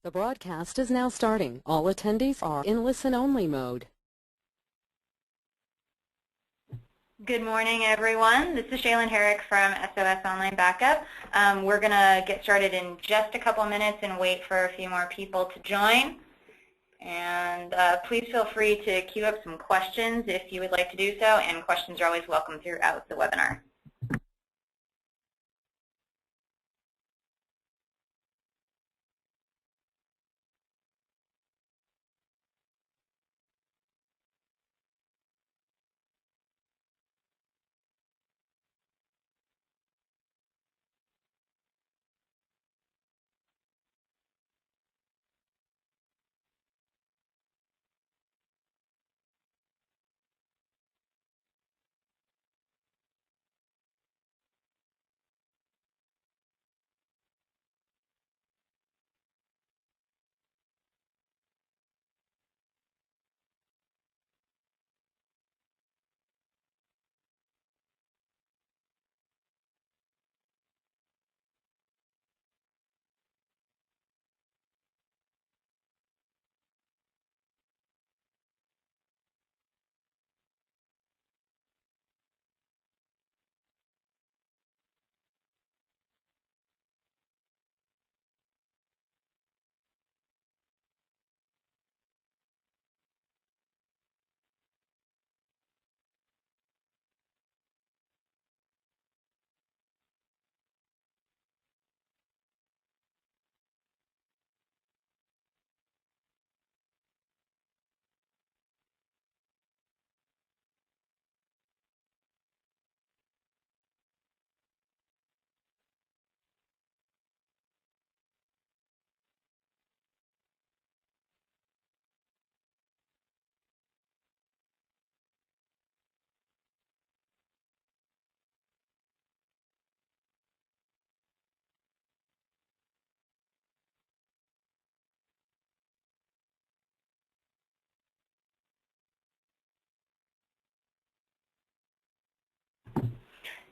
The broadcast is now starting. All attendees are in listen-only mode. Good morning, everyone. This is Shaylin Herrick from SOS Online Backup. We're going to get started in just a couple minutes and wait for a few more people to join. And please feel free to queue up some questions if you would like to do so, and questions are always welcome throughout the webinar.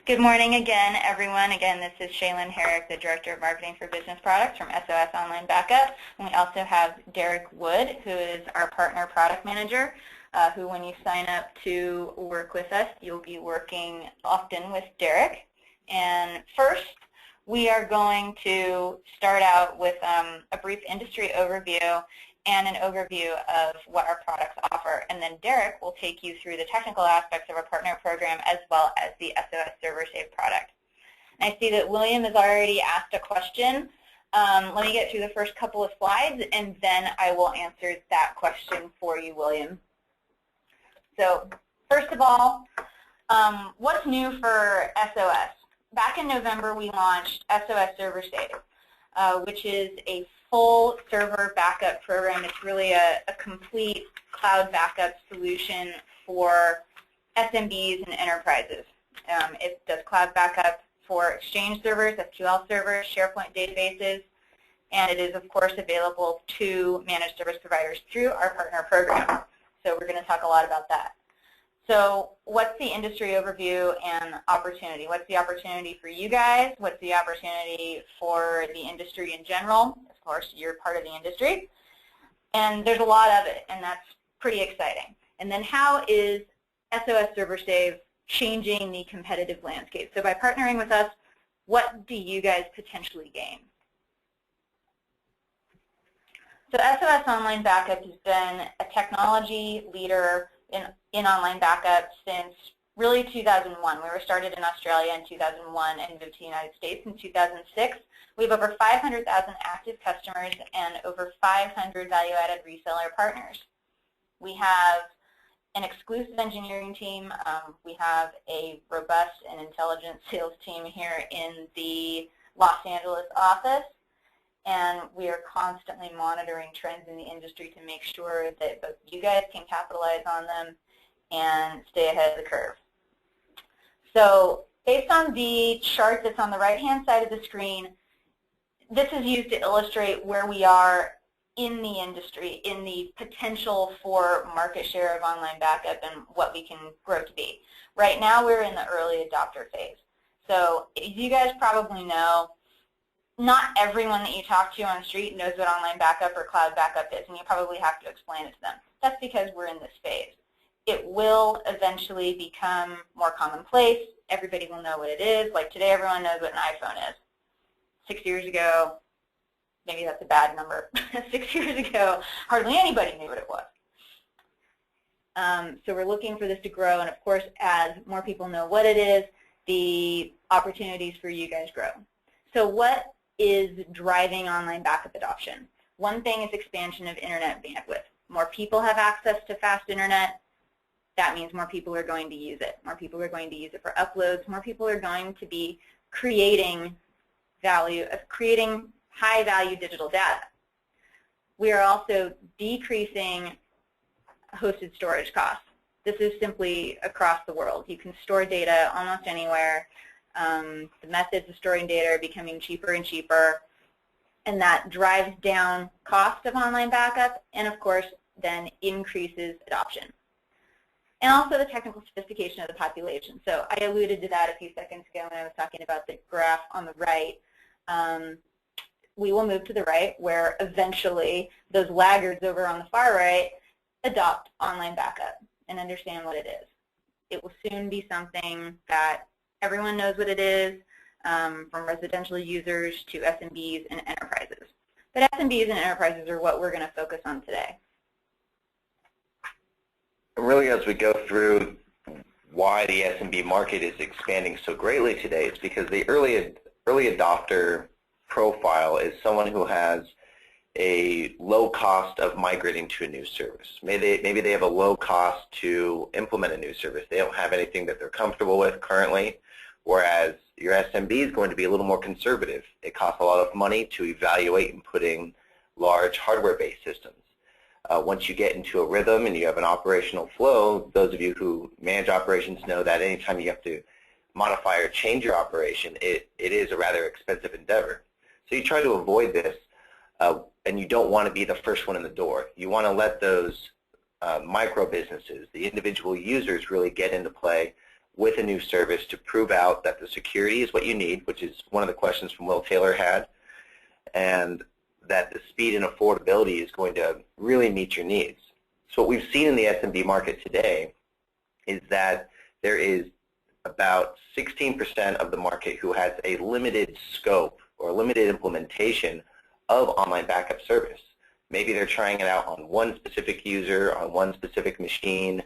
Good morning again, everyone. Again, this is Shaylin Herrick, the Director of Marketing for Business Products from SOS Online Backup. And we also have Derek Wood, who is our Partner Product Manager, who when you sign up to work with us, you'll be working often with Derek. And first, we are going to start out with a brief industry overview and an overview of what our products offer. And then Derek will take you through the technical aspects of our partner program as well as the SOS ServerSave product. And I see that William has already asked a question. Let me get through the first couple of slides, and then I will answer that question for you, William. So first of all, what's new for SOS? Back in November, we launched SOS ServerSave, which is a full server backup program. It's really a complete cloud backup solution for SMBs and enterprises. It does cloud backup for Exchange servers, SQL servers, SharePoint databases, and it is, of course, available to managed service providers through our partner program. So we're going to talk a lot about that. So what's the industry overview and opportunity? What's the opportunity for you guys? What's the opportunity for the industry in general? Of course, you're part of the industry. And there's a lot of it, and that's pretty exciting. And then how is SOS ServerSave changing the competitive landscape? So by partnering with us, what do you guys potentially gain? So SOS Online Backup has been a technology leader in online backup since really 2001. We were started in Australia in 2001 and moved to the United States in 2006. We have over 500,000 active customers and over 500 value-added reseller partners. We have an exclusive engineering team. We have a robust and intelligent sales team here in the Los Angeles office. And we are constantly monitoring trends in the industry to make sure that both you guys can capitalize on them and stay ahead of the curve. So based on the chart that's on the right-hand side of the screen, this is used to illustrate where we are in the industry, in the potential for market share of online backup and what we can grow to be. Right now we're in the early adopter phase. So as you guys probably know, not everyone that you talk to on the street knows what online backup or cloud backup is, and you probably have to explain it to them. That's because we're in this phase. It will eventually become more commonplace. Everybody will know what it is. Like today, everyone knows what an iPhone is. 6 years ago, maybe that's a bad number. 6 years ago, hardly anybody knew what it was. So we're looking for this to grow, and of course, as more people know what it is, the opportunities for you guys grow. So what is driving online backup adoption? One thing is expansion of internet bandwidth. More people have access to fast internet. That means more people are going to use it. More people are going to use it for uploads. More people are going to be creating high-value digital data. We are also decreasing hosted storage costs. This is simply across the world. You can store data almost anywhere. The methods of storing data are becoming cheaper and cheaper, and that drives down cost of online backup and, of course, then increases adoption. And also the technical sophistication of the population. So I alluded to that a few seconds ago when I was talking about the graph on the right. We will move to the right where eventually those laggards over on the far right adopt online backup and understand what it is. It will soon be something that everyone knows what it is, from residential users to SMBs and enterprises. But SMBs and enterprises are what we're going to focus on today. Really, as we go through why the SMB market is expanding so greatly today, it's because the early adopter profile is someone who has a low cost of migrating to a new service. Maybe they have a low cost to implement a new service. They don't have anything that they're comfortable with currently, whereas your SMB is going to be a little more conservative. It costs a lot of money to evaluate and put in large hardware-based systems. Once you get into a rhythm and you have an operational flow, those of you who manage operations know that anytime you have to modify or change your operation, it is a rather expensive endeavor. So you try to avoid this, and you don't want to be the first one in the door. You want to let those micro businesses, the individual users, really get into play with a new service to prove out that the security is what you need, which is one of the questions from Will Taylor had, and that the speed and affordability is going to really meet your needs. So what we've seen in the SMB market today is that there is about 16% of the market who has a limited scope or limited implementation of online backup service. Maybe they're trying it out on one specific user, on one specific machine,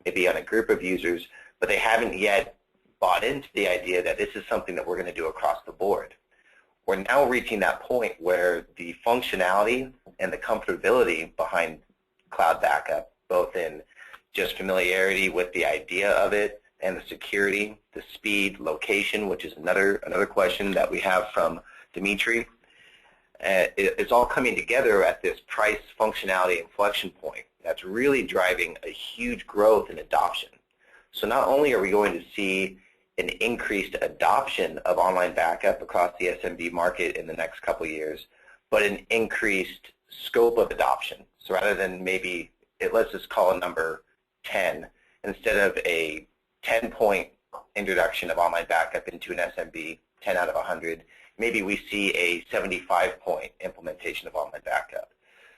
maybe on a group of users, but they haven't yet bought into the idea that this is something that we're going to do across the board. We're now reaching that point where the functionality and the comfortability behind cloud backup, both in just familiarity with the idea of it and the security, the speed, location, which is another question that we have from Dimitri. It's all coming together at this price functionality inflection point that's really driving a huge growth in adoption. So not only are we going to see an increased adoption of online backup across the SMB market in the next couple of years, but an increased scope of adoption. So rather than maybe, let's just call a number 10, instead of a 10-point introduction of online backup into an SMB, 10 out of 100, maybe we see a 75-point implementation of online backup.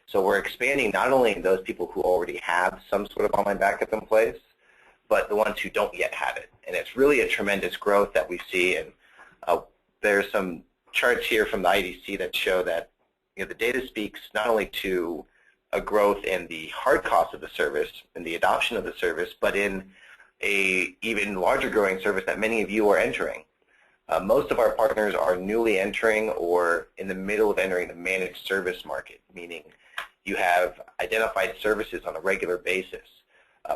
So we're expanding not only those people who already have some sort of online backup in place, but the ones who don't yet have it. And it's really a tremendous growth that we see. And there's some charts here from the IDC that show that the data speaks not only to a growth in the hard cost of the service and the adoption of the service, but in a even larger growing service that many of you are entering. Most of our partners are newly entering or in the middle of entering the managed service market, meaning you have identified services on a regular basis.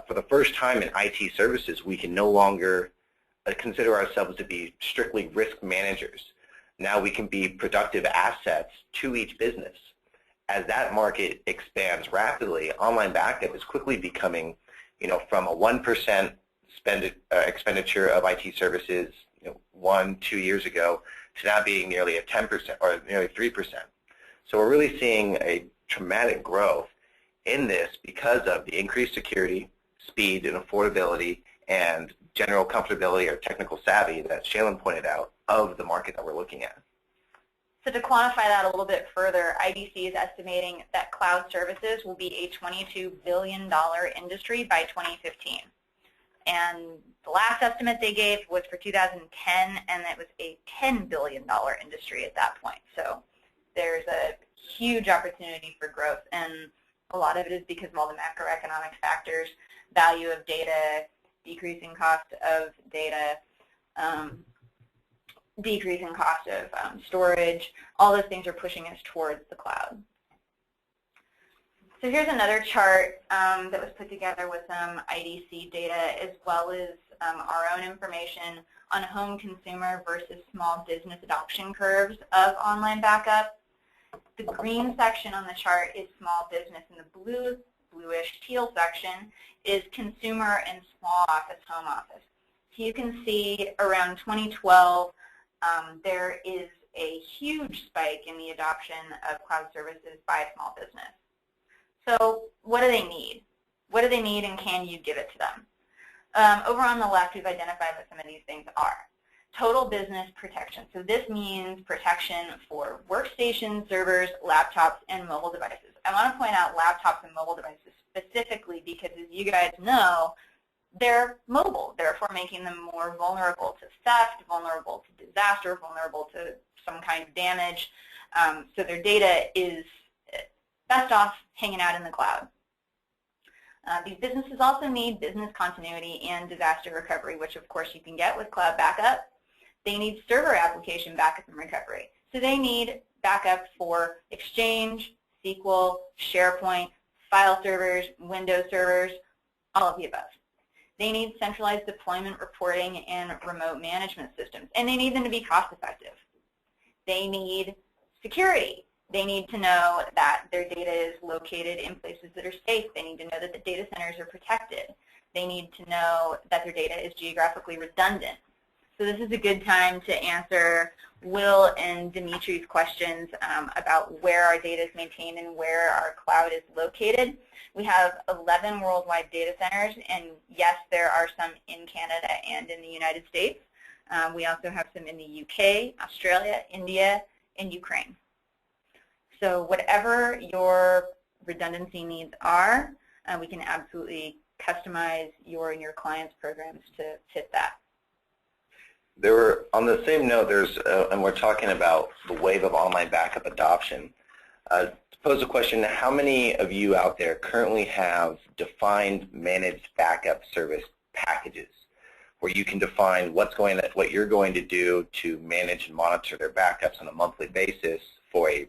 For the first time in IT services, we can no longer consider ourselves to be strictly risk managers. Now we can be productive assets to each business. As that market expands rapidly, online backup is quickly becoming, from a 1% expenditure of IT services 1-2 years ago to now being nearly a 10% or nearly 3%. So we're really seeing a dramatic growth in this because of the increased security, speed, and affordability, and general comfortability or technical savvy that Shaylin pointed out of the market that we're looking at. So to quantify that a little bit further, IDC is estimating that cloud services will be a $22 billion industry by 2015. And the last estimate they gave was for 2010, and it was a $10 billion industry at that point. So there's a huge opportunity for growth, and a lot of it is because of all the macroeconomic factors, value of data, decreasing cost of data, decreasing cost of storage. All those things are pushing us towards the cloud. So here's another chart that was put together with some IDC data as well as our own information on home consumer versus small business adoption curves of online backup. The green section on the chart is small business, and the bluish teal section is consumer and small office, home office. So you can see around 2012, there is a huge spike in the adoption of cloud services by small business. So what do they need? What do they need, and can you give it to them? Over on the left, we've identified what some of these things are. Total business protection. So this means protection for workstations, servers, laptops, and mobile devices. I want to point out laptops and mobile devices specifically because, as you guys know, they're mobile, therefore making them more vulnerable to theft, vulnerable to disaster, vulnerable to some kind of damage. So their data is best off hanging out in the cloud. These businesses also need business continuity and disaster recovery, which of course you can get with cloud backup. They need server application backup and recovery. So they need backup for Exchange, SQL, SharePoint, file servers, Windows servers, all of the above. They need centralized deployment reporting and remote management systems, and they need them to be cost effective. They need security. They need to know that their data is located in places that are safe. They need to know that the data centers are protected. They need to know that their data is geographically redundant. So this is a good time to answer Will and Dimitri's questions about where our data is maintained and where our cloud is located. We have 11 worldwide data centers, and yes, there are some in Canada and in the United States. We also have some in the UK, Australia, India, and Ukraine. So whatever your redundancy needs are, we can absolutely customize your and your client's programs to fit that. There were, on the same note, there's, and we're talking about the wave of online backup adoption. To pose a question, how many of you out there currently have defined managed backup service packages where you can define what you're going to do to manage and monitor their backups on a monthly basis for a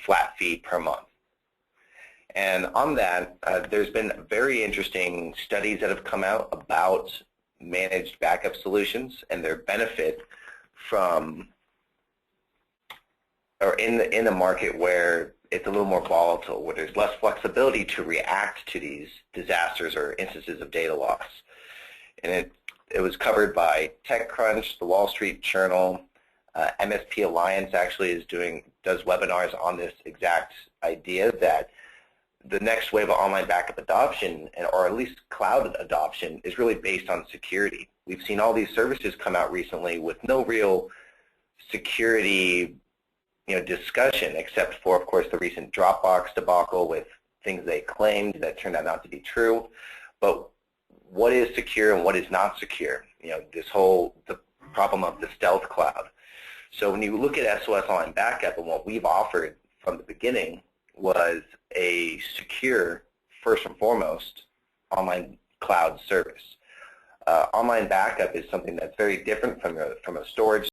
flat fee per month? And on that, there's been very interesting studies that have come out about managed backup solutions and their benefit from, or in the market where it's a little more volatile, where there's less flexibility to react to these disasters or instances of data loss. And it was covered by TechCrunch, the Wall Street Journal, MSP Alliance actually does webinars on this exact idea that the next wave of online backup adoption, or at least cloud adoption, is really based on security. We've seen all these services come out recently with no real security discussion, except for, of course, the recent Dropbox debacle with things they claimed that turned out not to be true. But what is secure and what is not secure? The problem of the stealth cloud. So when you look at SOS Online Backup, and what we've offered from the beginning was a secure, first and foremost, online cloud service. Online backup is something that's very different from a storage